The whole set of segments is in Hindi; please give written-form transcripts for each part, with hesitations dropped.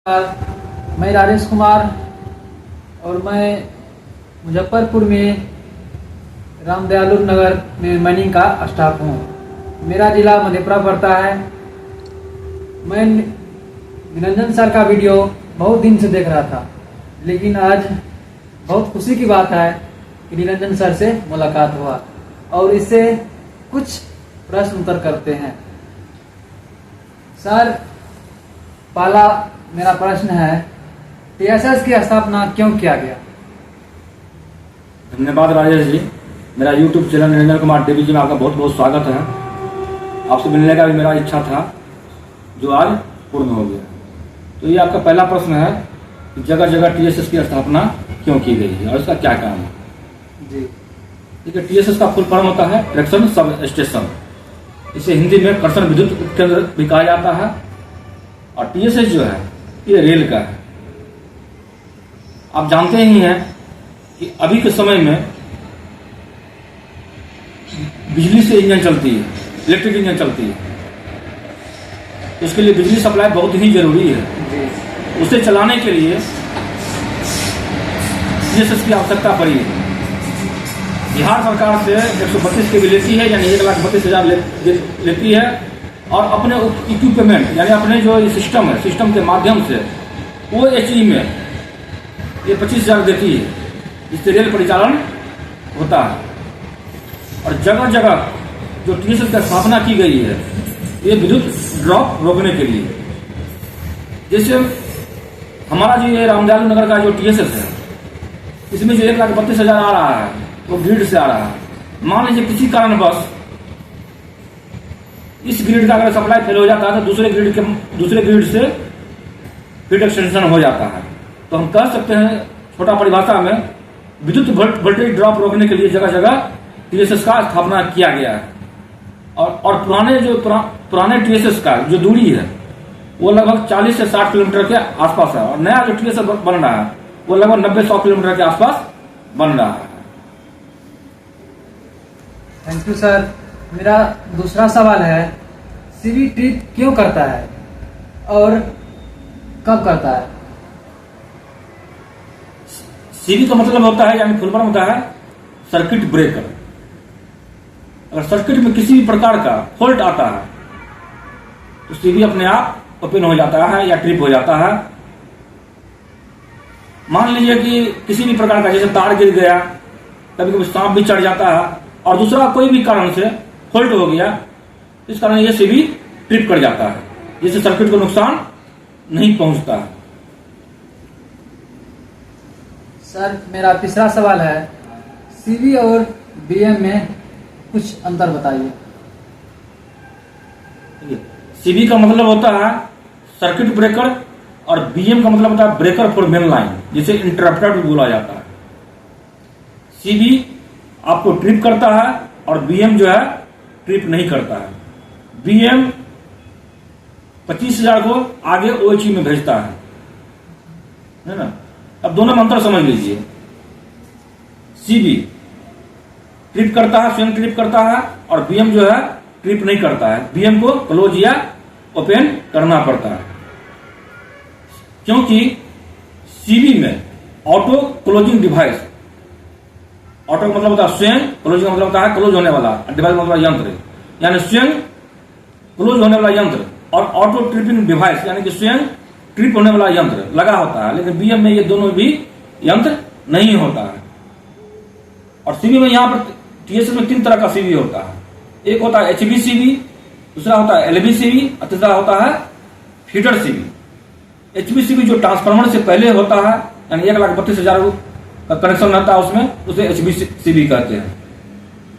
मैं राजेश कुमार और मैं मुजफ्फरपुर में रामदयालु नगर में माइनिंग का स्टाफ हूँ। मेरा ज़िला मधेपुरा पड़ता है। मैं निरंजन सर का वीडियो बहुत दिन से देख रहा था, लेकिन आज बहुत खुशी की बात है कि निरंजन सर से मुलाकात हुआ और इससे कुछ प्रश्न उत्तर करते हैं। सर, पहला मेरा प्रश्न है, टीएसएस की स्थापना क्यों किया गया? धन्यवाद राजेश जी। मेरा YouTube channel Niranjan Kumar TV जी में आपका बहुत बहुत स्वागत है। आपसे मिलने का भी मेरा इच्छा था, जो आज पूर्ण हो गया। तो ये आपका पहला प्रश्न है कि जगह जगह टीएसएस की स्थापना क्यों की गई है और इसका क्या काम है। जी, देखिए, टीएसएस का फुल फॉर्म होता है ट्रैक्शन सब स्टेशन। इसे हिंदी में कर्षण विद्युत उपकेंद्र भी कहा जाता है। और टीएसएस जो है ये रेल का है। आप जानते ही हैं कि अभी के समय में बिजली से इंजन चलती है, इलेक्ट्रिक इंजन चलती है। उसके लिए बिजली सप्लाई बहुत ही जरूरी है। उसे चलाने के लिए टीएसएस की आवश्यकता पड़ी है। बिहार सरकार से 132 केवी लेती है, यानी 1,32,000 लेती है। और अपने इक्विपमेंट यानी अपने जो सिस्टम है, सिस्टम के माध्यम से वो एचई में ये 25,000 देती है। इससे रेल परिचालन होता है। और जगह जगह जो टीएसएस की स्थापना की गई है, ये विद्युत ड्रॉप रोकने के लिए। जैसे हमारा जो ये रामदयालु नगर का जो टीएसएस है, इसमें जो 1,32,000 आ रहा है वो ग्रिड से आ रहा है। मान लीजिए किसी कारणवश इस ग्रिड का अगर सप्लाई फेल हो जाता है तो दूसरे ग्रिड से फीड एक्सटेंशन हो जाता है। तो हम कह सकते हैं छोटा परिभाषा में, विद्युत वोल्टेज ड्रॉप रोकने के लिए जगह जगह टीएसएस का स्थापना किया गया है। और पुराने टीएसएस का जो दूरी है वो लगभग 40 से 60 किलोमीटर के आसपास है। और नया जो टीएसएस बन रहा है वो लगभग 90-100 किलोमीटर के आसपास बन रहा है। Thank you sir. मेरा दूसरा सवाल है, सीवी ट्रिप क्यों करता है और कब करता है? सीवी का मतलब होता है, यानी फुल फॉर्म होता है सर्किट ब्रेकर। अगर सर्किट में किसी भी प्रकार का फॉल्ट आता है तो सीवी अपने आप ओपन हो जाता है या ट्रिप हो जाता है। मान लीजिए कि किसी भी प्रकार का, जैसे तार गिर गया, कभी कभी सांप भी चढ़ जाता है, और दूसरा कोई भी कारण से फॉल्ट हो गया, इस कारण ये सीवी ट्रिप कर जाता है, जिससे सर्किट को नुकसान नहीं पहुंचता है। सर, मेरा तीसरा सवाल है, सीवी और बीएम में कुछ अंतर बताइए। सीवी का मतलब होता है सर्किट ब्रेकर और बीएम का मतलब होता है ब्रेकर फॉर मेन लाइन, जिसे इंटरप्टर भी बोला जाता है। सीवी आपको ट्रिप करता है और बीएम जो है ट्रिप नहीं करता है। बीएम 25,000 को आगे ओएचई में भेजता है ना। अब दोनों में अंतर समझ लीजिए। सीवी ट्रिप करता है, स्वयं ट्रिप करता है, और बीएम जो है ट्रिप नहीं करता है। बीएम को क्लोज या ओपन करना पड़ता है, क्योंकि सीवी में ऑटो क्लोजिंग डिवाइस, ऑटो का मतलब होता है स्वयं, क्लोजिंग का मतलब होता है क्लोज होने वाला, डिवाइस मतलब यंत्र, यानी स्वयं क्लोज होने वाला यंत्र, और ऑटो ट्रिपिंग डिवाइस यानी कि स्वयं ट्रिप होने वाला यंत्र लगा होता है। लेकिन बीएम में ये दोनों भी यंत्र नहीं होता है। और सीवी में यहाँ पर टीएसएस में 3 तरह का सीवी होता है। एक होता है एचबी सीवी, दूसरा होता है एलबी सीवी, और तीसरा होता है फीडर सीवी। एचबी सीवी जो ट्रांसफार्मर से पहले होता है, यानी 1,32,000 का कनेक्शन रहता है उसमें, उसे एचबी सीवी कहते हैं।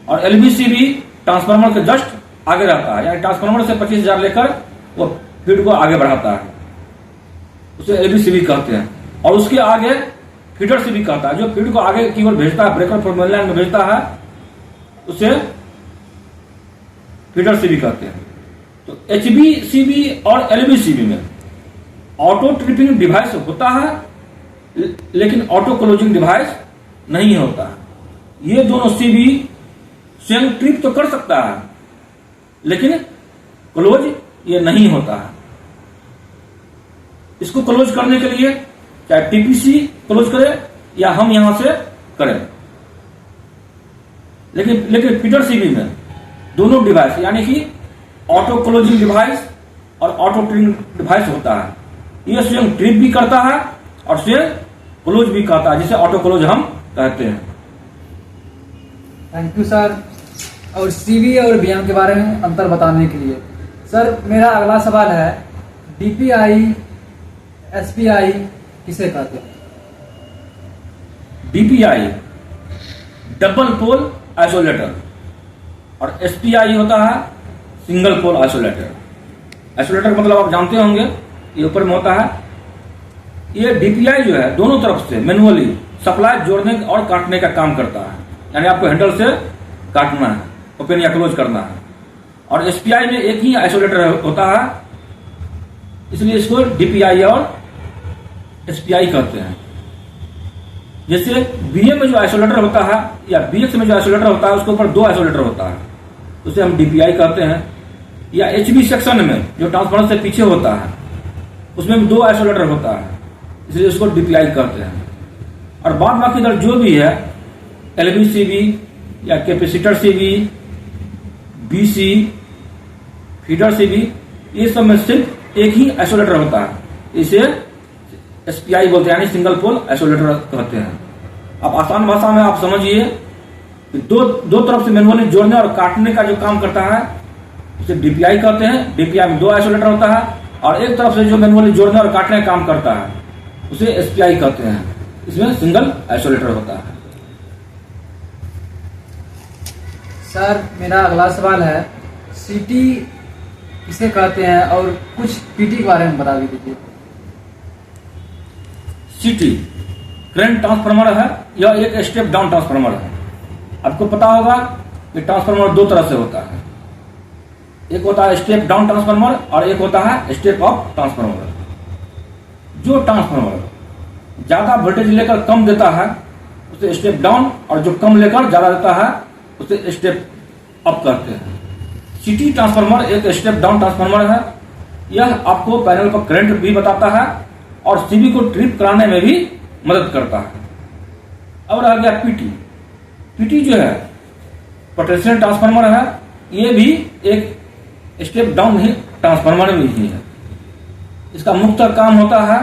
और एलबी सीवी ट्रांसफार्मर के जस्ट आगे रहता है, यानी ट्रांसफार्मर से 25,000 लेकर वो फीड को आगे बढ़ाता है, उसे एलबी सीवी कहते हैं। और उसके आगे फीडर सीवी कहता है, जो फीड को आगे की ओर भेजता है, ब्रेकर फॉर मेन लाइन में भेजता है, उसे फीडर सीवी कहते हैं। तो एचबी सीवी और एलबी सीवी में ऑटो ट्रिपिंग डिवाइस होता है, लेकिन ऑटो क्लोजिंग डिवाइस नहीं होता है। ये दोनों सीवी स्वयं ट्रिप तो कर सकता है, लेकिन क्लोज ये नहीं होता है। इसको क्लोज करने के लिए चाहे टीपीसी क्लोज करे या हम यहां से करें, लेकिन फीडर सीबी में दोनों डिवाइस यानी कि ऑटो क्लोजिंग डिवाइस और ऑटो ट्रिपिंग डिवाइस होता है। यह स्वयं ट्रिप भी करता है और स्वयं क्लोज भी करता है, जिसे ऑटो क्लोज हम कहते हैं। Thank you sir. और सीबी और बीएम के बारे में अंतर बताने के लिए सर मेरा अगला सवाल है, डीपीआई एसपीआई किसे कहते हैं? डीपीआई डबल पोल आइसोलेटर और एसपीआई होता है सिंगल पोल आइसोलेटर। आइसोलेटर मतलब आप जानते होंगे, ये ऊपर में होता है। ये डीपीआई जो है दोनों तरफ से मैनुअली सप्लाई जोड़ने और काटने का काम करता है, यानी आपको हैंडल से काटना है, ओपन या क्लोज करना है। और एसपीआई में एक ही आइसोलेटर होता है, इसलिए इसको डीपीआई और एसपीआई कहते हैं। जैसे बीएम में जो आइसोलेटर होता है या बीएक्स में जो आइसोलेटर होता है, उसके ऊपर दो आइसोलेटर होता है, उसे हम डीपीआई कहते हैं। या एचबी सेक्शन में जो ट्रांसफार्मर से पीछे होता है, उसमें भी दो आइसोलेटर होता है, इसलिए उसको डीपीआई कहते हैं। और बाद बाकी इधर जो भी है एलबी सीबी या capacitor CB, BC, feeder CB, ये सब में सिर्फ एक ही आइसोलेटर होता है, इसे एसपीआई बोलते हैं, यानी सिंगल पोल आइसोलेटर कहते हैं। अब आसान भाषा में आप समझिए कि दो तरफ से मैनुअली जोड़ने और काटने का जो काम करता है उसे डीपीआई कहते हैं। डीपीआई में दो आइसोलेटर होता है, और एक तरफ से जो मैनुअली जोड़ने और काटने का काम करता है उसे एसपीआई कहते हैं, इसमें सिंगल आइसोलेटर होता है। सर मेरा अगला सवाल है, सीटी किसे कहते हैं और कुछ पीटी के बारे में बता दीजिए। सीटी करंट ट्रांसफार्मर है, यह एक स्टेप डाउन ट्रांसफार्मर है। आपको पता होगा कि ट्रांसफार्मर दो तरह से होता है, एक होता है स्टेप डाउन ट्रांसफार्मर और एक होता है स्टेप अप ट्रांसफार्मर। जो ट्रांसफार्मर ज्यादा वोल्टेज लेकर कम देता है उसे स्टेप डाउन, और जो कम लेकर ज्यादा देता है उसे स्टेप अप कहते हैं। सीटी ट्रांसफार्मर एक स्टेप डाउन ट्रांसफार्मर है। यह आपको पैनल पर करंट भी बताता है और सीबी को ट्रिप कराने में भी मदद करता है। अब रह गया पीटी। पीटी जो है पोटेंशियल ट्रांसफार्मर है, ये भी एक स्टेप डाउन ही ट्रांसफार्मर में ही है। इसका मुख्य काम होता है,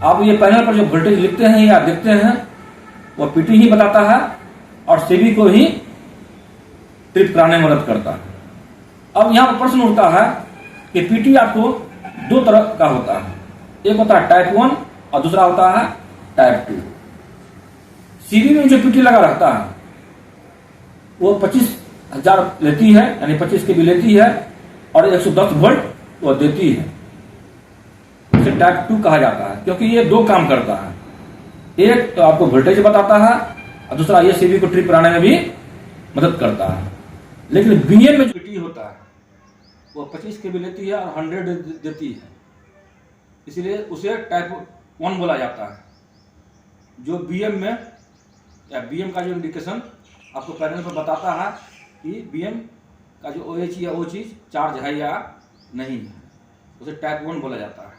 आप ये पैनल पर जो वोल्टेज लिखते हैं या देखते हैं वो पीटी ही बताता है और सीबी को ही ट्रिप कराने में मदद करता है। अब यहां पर प्रश्न उठता है कि पीटी आपको दो तरह का होता है, एक होता है टाइप 1 और दूसरा होता है टाइप 2। सीबी में जो पीटी लगा रहता है वो 25,000 लेती है, यानी 25 के भी लेती है, और 110 वोल्ट वो देती है। इसे टाइप 2 कहा जाता है, क्योंकि ये दो काम करता है, एक तो आपको वोल्टेज बताता है और दूसरा ये सीबी को ट्रिप कराने में भी मदद करता है। लेकिन बीएम में जो पीटी होता है वो 25 के भी लेती है और 100 देती है, इसलिए उसे टाइप 1 बोला जाता है। जो बीएम में या बीएम का जो इंडिकेशन आपको पैनल पर बताता है कि बीएम का जो OH या वो चीज चार्ज है या नहीं है, उसे टाइप 1 बोला जाता है।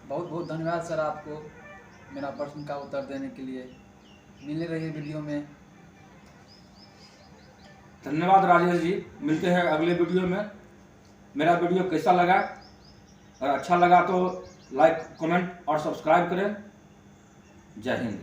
बहुत बहुत धन्यवाद सर आपको मेरा प्रश्न का उत्तर देने के लिए। मिलने रहिए वीडियो में। धन्यवाद राजेश जी, मिलते हैं अगले वीडियो में। मेरा वीडियो कैसा लगा, अगर अच्छा लगा तो लाइक, कमेंट और सब्सक्राइब करें। जय हिंद।